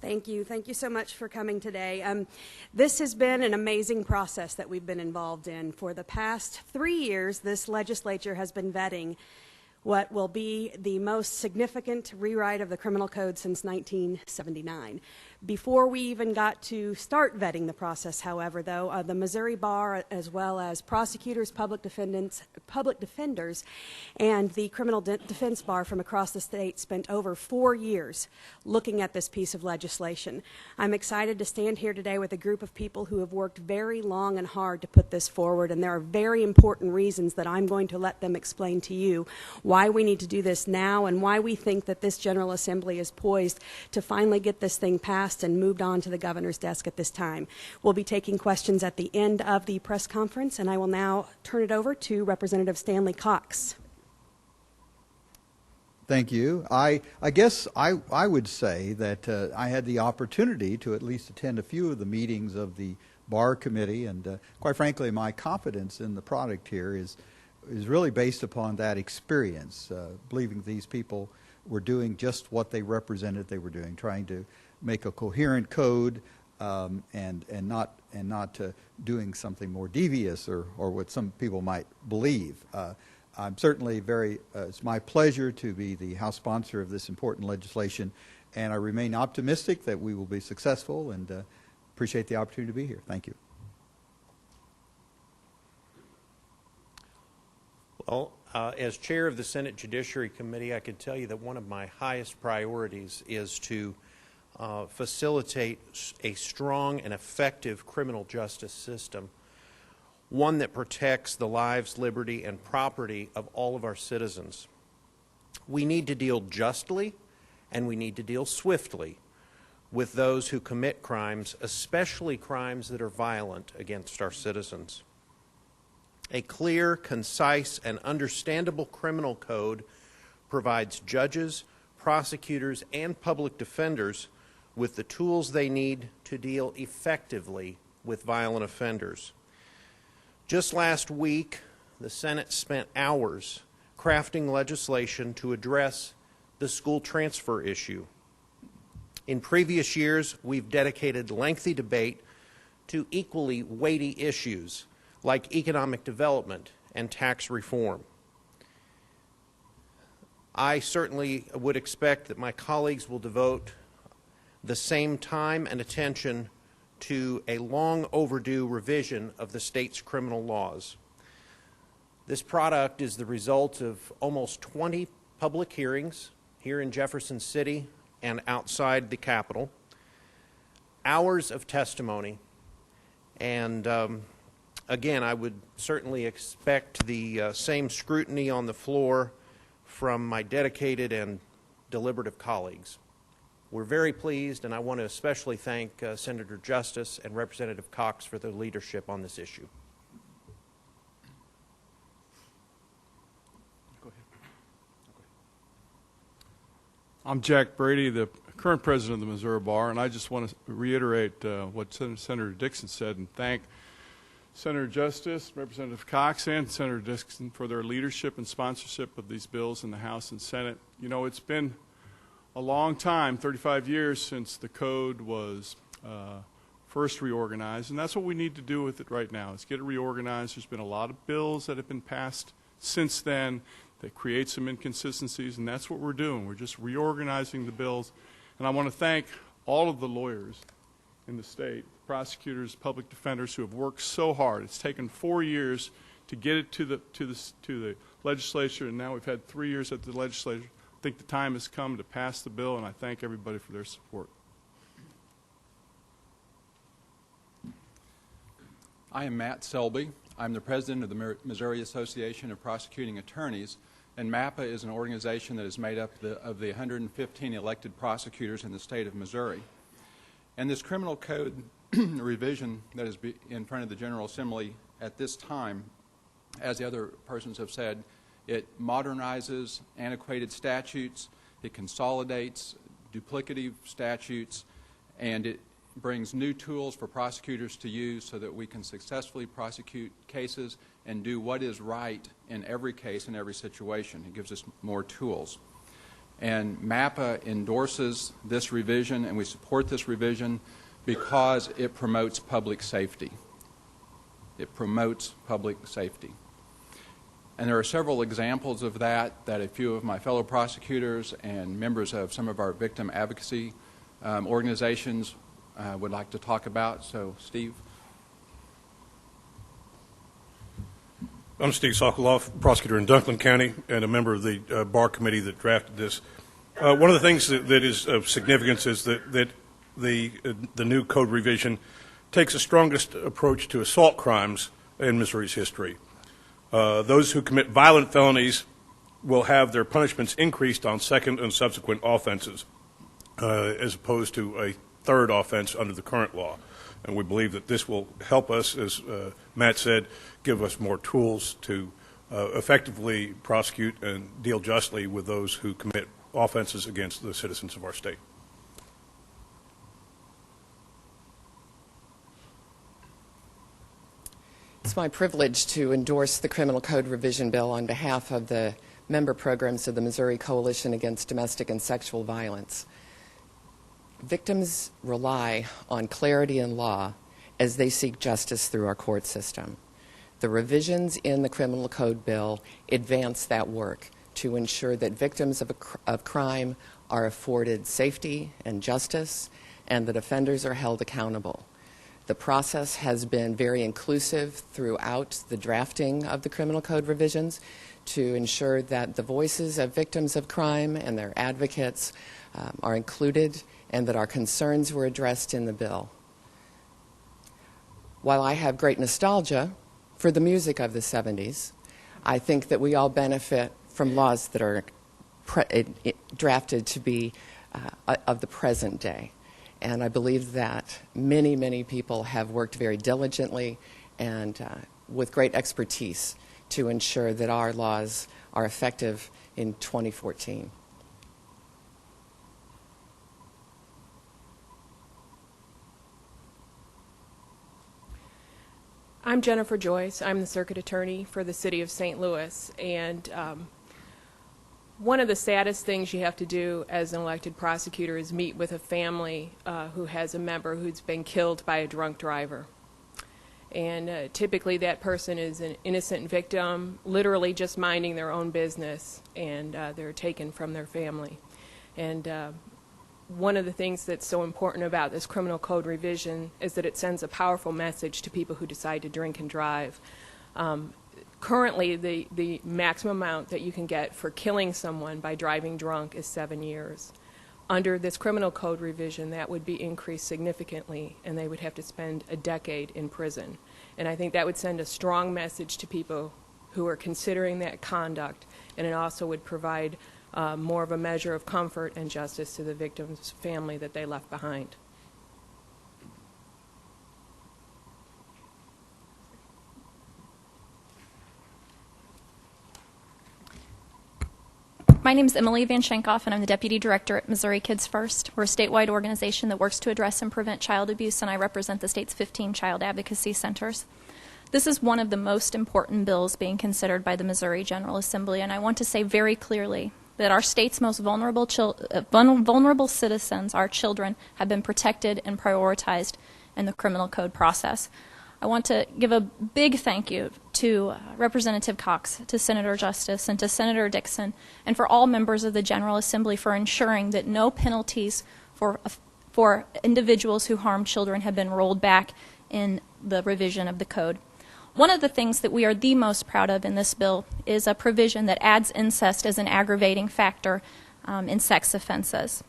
Thank you. Thank you so much for coming today. This has been an amazing process that we've been involved in. For the past 3 years, this legislature has been vetting what will be the most significant rewrite of the criminal code since 1979. Before we even got to start vetting the process, however, though, the Missouri Bar, as well as prosecutors, public defenders, and the criminal defense bar from across the state spent over 4 years looking at this piece of legislation. I'm excited to stand here today with a group of people who have worked very long and hard to put this forward, and there are very important reasons that I'm going to let them explain to you why we need to do this now and why we think that this General Assembly is poised to finally get this thing passed and moved on to the governor's desk at this time. We'll be taking questions at the end of the press conference, and I will now turn it over to Representative Stanley Cox. Thank you. I guess I would say that I had the opportunity to at least attend a few of the meetings of the Bar Committee, and quite frankly, my confidence in the product here is really based upon that experience, believing these people were doing just what they represented they were doing, trying to make a coherent code and not doing something more devious or what some people might believe. I'm certainly it's my pleasure to be the House sponsor of this important legislation, and I remain optimistic that we will be successful and appreciate the opportunity to be here. Thank you. Well, as chair of the Senate Judiciary Committee, I can tell you that one of my highest priorities is to facilitate a strong and effective criminal justice system, one that protects the lives, liberty, and property of all of our citizens. We need to deal justly, and we need to deal swiftly with those who commit crimes, especially crimes that are violent against our citizens. A clear, concise, and understandable criminal code provides judges, prosecutors, and public defenders with the tools they need to deal effectively with violent offenders. Just last week, the Senate spent hours crafting legislation to address the school transfer issue. In previous years, we've dedicated lengthy debate to equally weighty issues like economic development and tax reform. I certainly would expect that my colleagues will devote the same time and attention to a long overdue revision of the state's criminal laws. This product is the result of almost 20 public hearings here in Jefferson City and outside the Capitol, hours of testimony, and again, I would certainly expect the same scrutiny on the floor from my dedicated and deliberative colleagues. We're very pleased, and I want to especially thank Senator Justice and Representative Cox for their leadership on this issue. Go ahead. I'm Jack Brady, the current president of the Missouri Bar, and I just want to reiterate what Senator Dixon said and thank Senator Justice, Representative Cox, and Senator Dixon for their leadership and sponsorship of these bills in the House and Senate. You know, it's been a long time, 35 years, since the code was first reorganized, and that's what we need to do with it right now, is get it reorganized. There's been a lot of bills that have been passed since then that create some inconsistencies, and that's what we're doing. We're just reorganizing the bills, and I want to thank all of the lawyers in the state, prosecutors, public defenders who have worked so hard. It's taken 4 years to get it to the legislature, and now we've had 3 years at the legislature. I think the time has come to pass the bill, and I thank everybody for their support. I am Matt Selby. I'm the president of the Missouri Association of Prosecuting Attorneys, and MAPA is an organization that is made up of the 115 elected prosecutors in the state of Missouri. And this criminal code revision that is in front of the General Assembly at this time, as the other persons have said, it modernizes antiquated statutes, it consolidates duplicative statutes, and it brings new tools for prosecutors to use so that we can successfully prosecute cases and do what is right in every case, in every situation. It gives us more tools. And MAPA endorses this revision, and we support this revision because it promotes public safety. It promotes public safety. And there are several examples of that a few of my fellow prosecutors and members of some of our victim advocacy organizations would like to talk about. So, Steve. I'm Steve Sokoloff, prosecutor in Dunklin County and a member of the bar committee that drafted this. One of the things that is of significance is that the new code revision takes the strongest approach to assault crimes in Missouri's history. Those who commit violent felonies will have their punishments increased on second and subsequent offenses, as opposed to a third offense under the current law. And we believe that this will help us, as Matt said, give us more tools to effectively prosecute and deal justly with those who commit offenses against the citizens of our state. It's my privilege to endorse the Criminal Code Revision Bill on behalf of the member programs of the Missouri Coalition Against Domestic and Sexual Violence. Victims rely on clarity in law as they seek justice through our court system. The revisions in the Criminal Code Bill advance that work to ensure that victims of crime are afforded safety and justice, and that offenders are held accountable. The process has been very inclusive throughout the drafting of the criminal code revisions to ensure that the voices of victims of crime and their advocates are included and that our concerns were addressed in the bill. While I have great nostalgia for the music of the 70s, I think that we all benefit from laws that are drafted to be of the present day. And I believe that many, many people have worked very diligently and with great expertise to ensure that our laws are effective in 2014. I'm Jennifer Joyce. I'm the circuit attorney for the city of St. Louis. And one of the saddest things you have to do as an elected prosecutor is meet with a family who has a member who's been killed by a drunk driver. And typically that person is an innocent victim, literally just minding their own business, and they're taken from their family. And one of the things that's so important about this criminal code revision is that it sends a powerful message to people who decide to drink and drive. Currently, the maximum amount that you can get for killing someone by driving drunk is 7 years. Under this criminal code revision, that would be increased significantly, and they would have to spend a decade in prison. And I think that would send a strong message to people who are considering that conduct, and it also would provide more of a measure of comfort and justice to the victim's family that they left behind. My name is Emily Van Schenkoff, and I'm the Deputy Director at Missouri Kids First. We're a statewide organization that works to address and prevent child abuse, and I represent the state's 15 child advocacy centers. This is one of the most important bills being considered by the Missouri General Assembly, and I want to say very clearly that our state's most vulnerable citizens, our children, have been protected and prioritized in the criminal code process. I want to give a big thank you to Representative Cox, to Senator Justice, and to Senator Dixon, and for all members of the General Assembly for ensuring that no penalties for individuals who harm children have been rolled back in the revision of the code. One of the things that we are the most proud of in this bill is a provision that adds incest as an aggravating factor in sex offenses.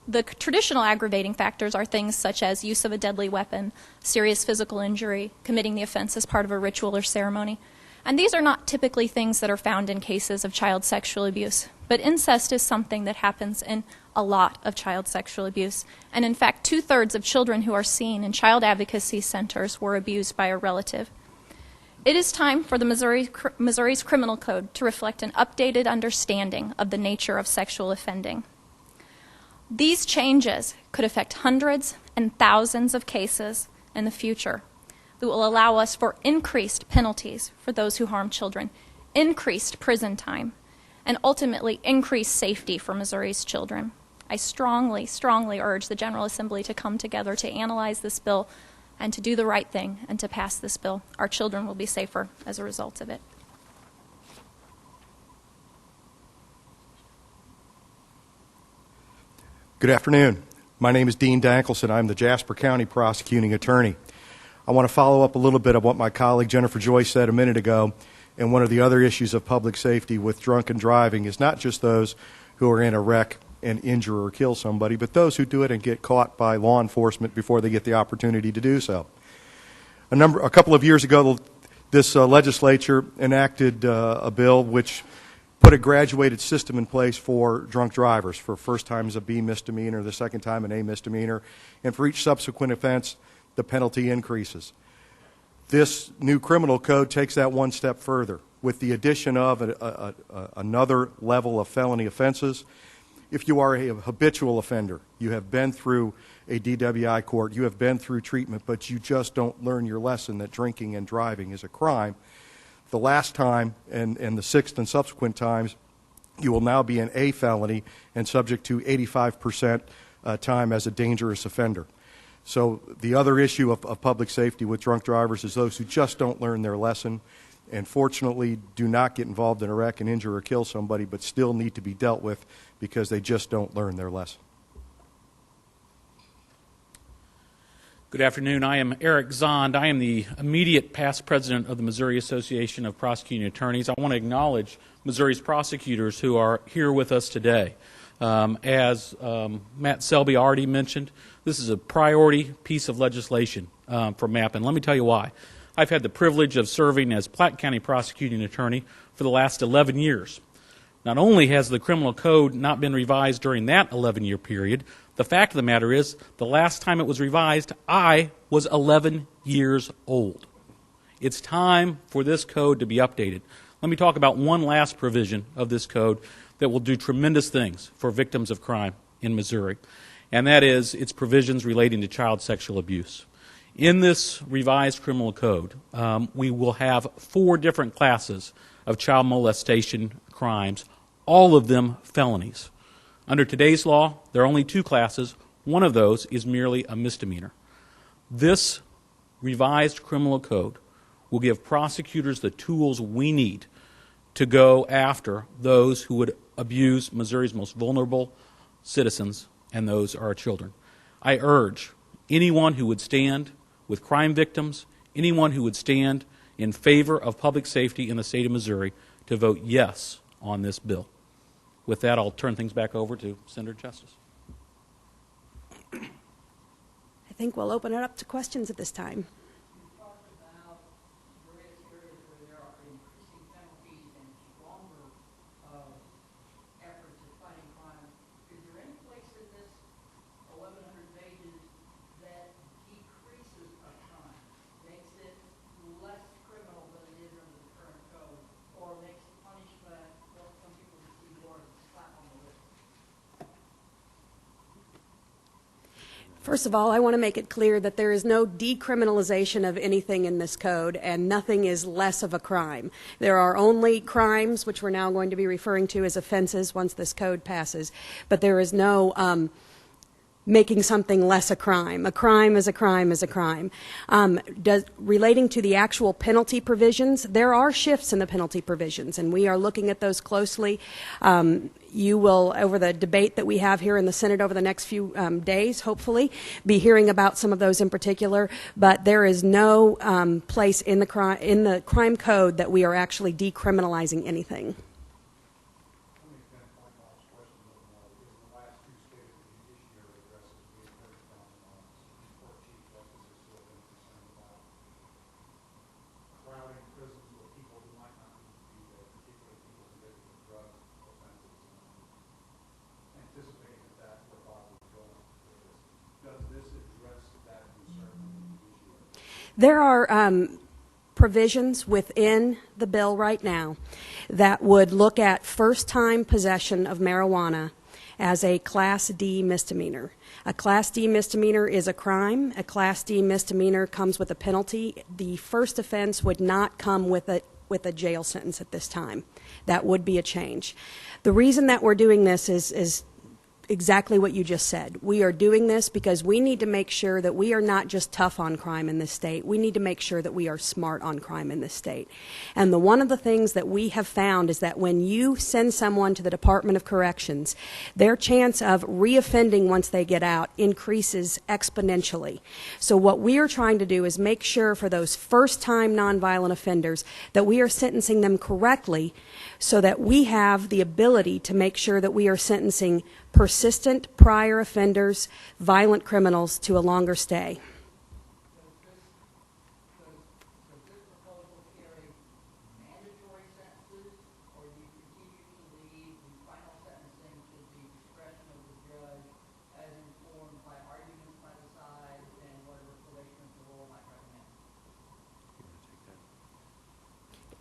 The traditional aggravating factors are things such as use of a deadly weapon, serious physical injury, committing the offense as part of a ritual or ceremony. And these are not typically things that are found in cases of child sexual abuse. But incest is something that happens in a lot of child sexual abuse. And in fact, 2/3 of children who are seen in child advocacy centers were abused by a relative. It is time for the Missouri's criminal code to reflect an updated understanding of the nature of sexual offending. These changes could affect hundreds and thousands of cases in the future that will allow us for increased penalties for those who harm children, increased prison time, and ultimately increase safety for Missouri's children. I strongly, strongly urge the General Assembly to come together to analyze this bill and to do the right thing and to pass this bill. Our children will be safer as a result of it. Good afternoon. My name is Dean Dankelson. I'm the Jasper County Prosecuting Attorney. I want to follow up a little bit of what my colleague Jennifer Joyce said a minute ago. And one of the other issues of public safety with drunken driving is not just those who are in a wreck and injure or kill somebody, but those who do it and get caught by law enforcement before they get the opportunity to do so. A couple of years ago, this legislature enacted a bill which put a graduated system in place for drunk drivers. For first time is a B misdemeanor, the second time an A misdemeanor, and for each subsequent offense, the penalty increases. This new criminal code takes that one step further with the addition of another level of felony offenses. If you are a habitual offender, you have been through a DWI court, you have been through treatment, but you just don't learn your lesson that drinking and driving is a crime, the last time and the sixth and subsequent times, you will now be an A felony and subject to 85% time as a dangerous offender. So the other issue of public safety with drunk drivers is those who just don't learn their lesson and fortunately do not get involved in a wreck and injure or kill somebody, but still need to be dealt with because they just don't learn their lesson. Good afternoon. I am Eric Zond. I am the immediate past president of the Missouri Association of Prosecuting Attorneys. I want to acknowledge Missouri's prosecutors who are here with us today. As Matt Selby already mentioned, this is a priority piece of legislation for MAP, and let me tell you why. I've had the privilege of serving as Platte County Prosecuting Attorney for the last 11 years. Not only has the criminal code not been revised during that 11-year period, the fact of the matter is the last time it was revised, I was 11 years old. It's time for this code to be updated. Let me talk about one last provision of this code that will do tremendous things for victims of crime in Missouri, and that is its provisions relating to child sexual abuse. In this revised criminal code, we will have 4 different classes of child molestation crimes, all of them felonies. Under today's law, there are only 2 classes. One of those is merely a misdemeanor. This revised criminal code will give prosecutors the tools we need to go after those who would abuse Missouri's most vulnerable citizens, and those are our children. I urge anyone who would stand with crime victims, anyone who would stand in favor of public safety in the state of Missouri to vote yes on this bill. With that, I'll turn things back over to Senator Justice. I think we'll open it up to questions at this time. First of all, I want to make it clear that there is no decriminalization of anything in this code, and nothing is less of a crime. There are only crimes, which we're now going to be referring to as offenses once this code passes, but there is no making something less a crime. A crime is a crime is a crime. Relating to the actual penalty provisions, there are shifts in the penalty provisions, and we are looking at those closely. You will, over the debate that we have here in the Senate over the next few days, hopefully, be hearing about some of those in particular. But there is no place in the crime code that we are actually decriminalizing anything. There are provisions within the bill right now that would look at first-time possession of marijuana as a Class D misdemeanor. A Class D misdemeanor is a crime. A Class D misdemeanor comes with a penalty. The first offense would not come with a with a jail sentence at this time. That would be a change. The reason that we're doing this is exactly what you just said. We are doing this because we need to make sure that we are not just tough on crime in this state. We need to make sure that we are smart on crime in this state. And one of the things that we have found is that when you send someone to the Department of Corrections, their chance of reoffending once they get out increases exponentially. So what we are trying to do is make sure for those first-time nonviolent offenders that we are sentencing them correctly so that we have the ability to make sure that we are sentencing persistent prior offenders, violent criminals, to a longer stay.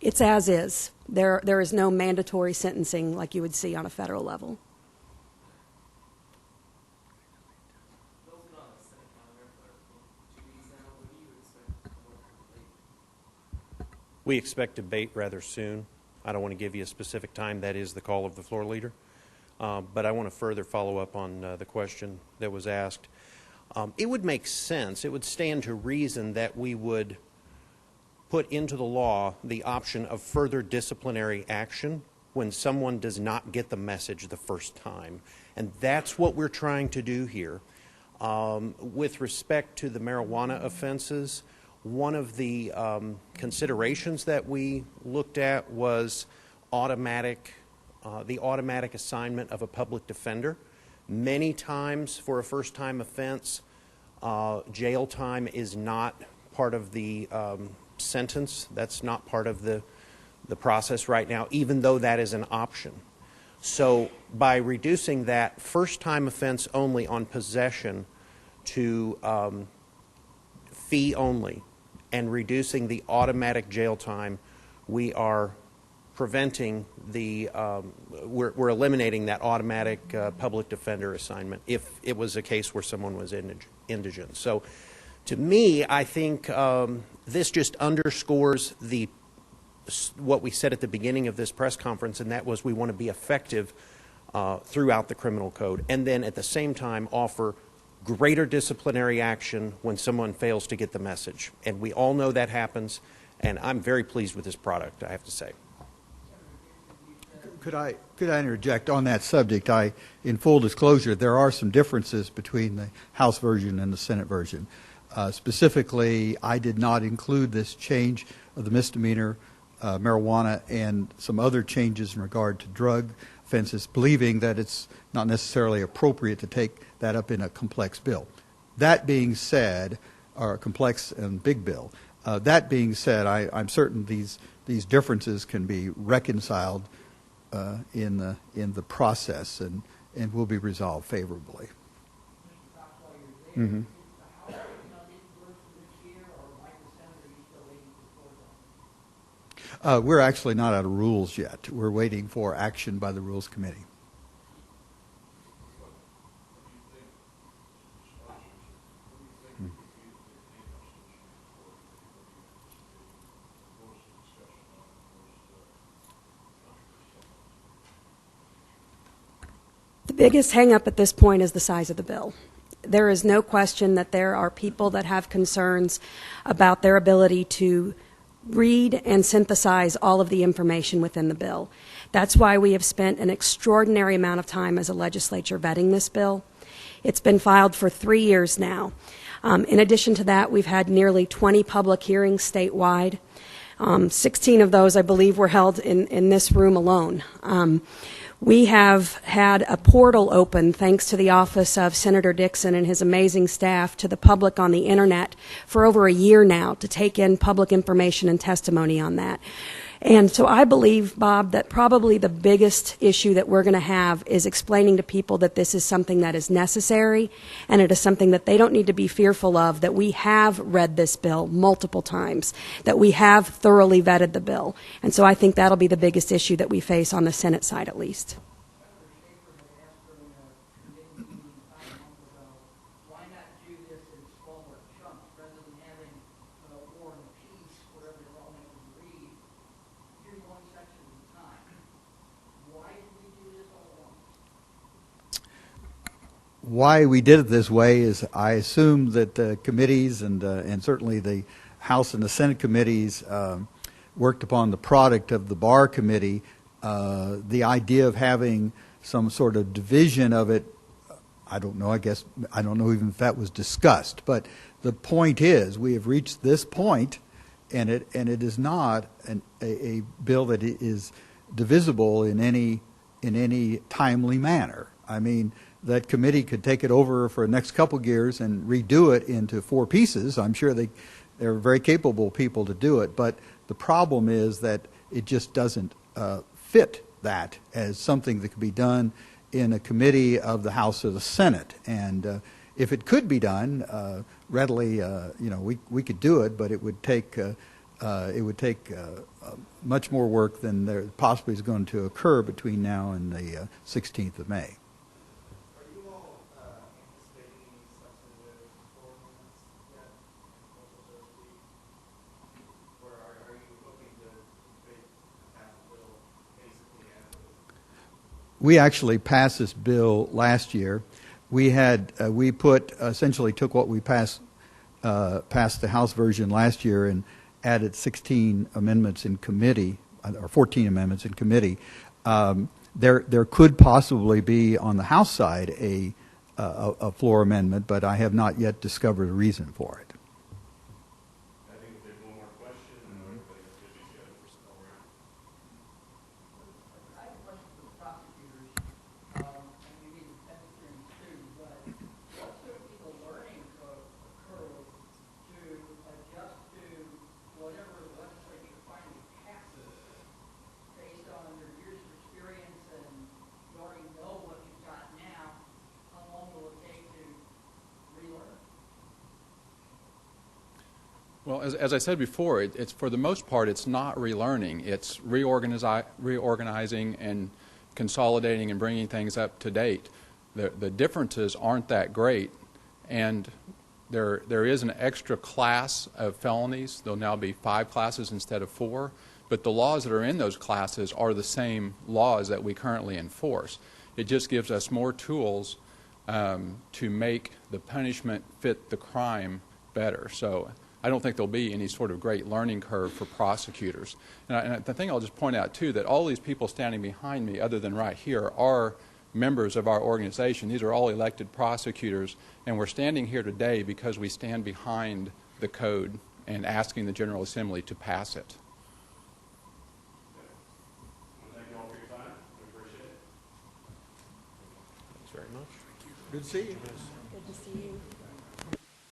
It's as is. There is no mandatory sentencing like you would see on a federal level. We expect debate rather soon. I don't want to give you a specific time. That is the call of the floor leader. But I want to further follow up on the question that was asked. It would make sense, it would stand to reason that we would put into the law the option of further disciplinary action when someone does not get the message the first time. And that's what we're trying to do here. With respect to the marijuana offenses, one of the considerations that we looked at was the automatic assignment of a public defender. Many times for a first-time offense, jail time is not part of the sentence. That's not part of the process right now, even though that is an option. So by reducing that first-time offense only on possession to fee only and reducing the automatic jail time, we are preventing we're eliminating that automatic public defender assignment if it was a case where someone was indigent. So to me, I think this just underscores what we said at the beginning of this press conference, and that was we want to be effective throughout the criminal code, and then at the same time offer greater disciplinary action when someone fails to get the message. And we all know that happens, and I'm very pleased with this product, I have to say. Could I interject on that subject? In full disclosure, there are some differences between the House version and the Senate version. Specifically, I did not include this change of the misdemeanor marijuana and some other changes in regard to drug offenses, believing that it's not necessarily appropriate to take that up in a complex bill. That being said, or complex and big bill, that being said, I'm certain these differences can be reconciled in the process and will be resolved favorably. Mm-hmm. We're actually not out of rules yet. We're waiting for action by the Rules Committee. The biggest hang-up at this point is the size of the bill. There is no question that there are people that have concerns about their ability to read and synthesize all of the information within the bill. That's why we have spent an extraordinary amount of time as a legislature vetting this bill. It's been filed for 3 years now. In addition to that, we've had nearly 20 public hearings statewide. 16 of those, I believe, were held in this room alone. We have had a portal open, thanks to the office of Senator Dixon and his amazing staff, to the public on the internet for over a year now to take in public information and testimony on that. And so I believe, Bob, that probably the biggest issue that we're going to have is explaining to people that this is something that is necessary, and it is something that they don't need to be fearful of, that we have read this bill multiple times, that we have thoroughly vetted the bill. And so I think that'll be the biggest issue that we face on the Senate side, at least. why we did it this way is I assume that the committees and certainly the House and the Senate committees worked upon the product of the Bar Committee. The idea of having some sort of division of it, I don't know. I guess I don't know even if that was discussed. But the point is, we have reached this point, and it is not a bill that is divisible in any timely manner. I mean, that committee could take it over for the next couple of years and redo it into 4 pieces. I'm sure they're very capable people to do it, but the problem is that it just doesn't fit that as something that could be done in a committee of the House or the Senate. And if it could be done readily, we could do it, but it would take much more work than there possibly is going to occur between now and the 16th of May. We actually passed this bill last year. We essentially took what we passed the House version last year and added 16 amendments in committee, or 14 amendments in committee. There could possibly be on the House side a floor amendment, but I have not yet discovered a reason for it. I think if there's one more question, and everybody else should be scheduled for some more round. I have a question for the prosecutors, and maybe the defense attorneys too, but what should be the learning curve to adjust to whatever the legislature finally passes based on your years of experience and you already know what you've got now? How long will it take to relearn? Well, as I said before, it's for the most part, it's not relearning. It's reorganizing and consolidating and bringing things up to date. The differences aren't that great, and there is an extra class of felonies. There'll now be 5 classes instead of 4, but the laws that are in those classes are the same laws that we currently enforce. It just gives us more tools to make the punishment fit the crime better. So I don't think there'll be any sort of great learning curve for prosecutors. And the thing I'll just point out, too, that all these people standing behind me, other than right here, are members of our organization. These are all elected prosecutors, and we're standing here today because we stand behind the code and asking the General Assembly to pass it. Thank you all for your time. We appreciate it. Thanks very much. Good to see you. Good to see you.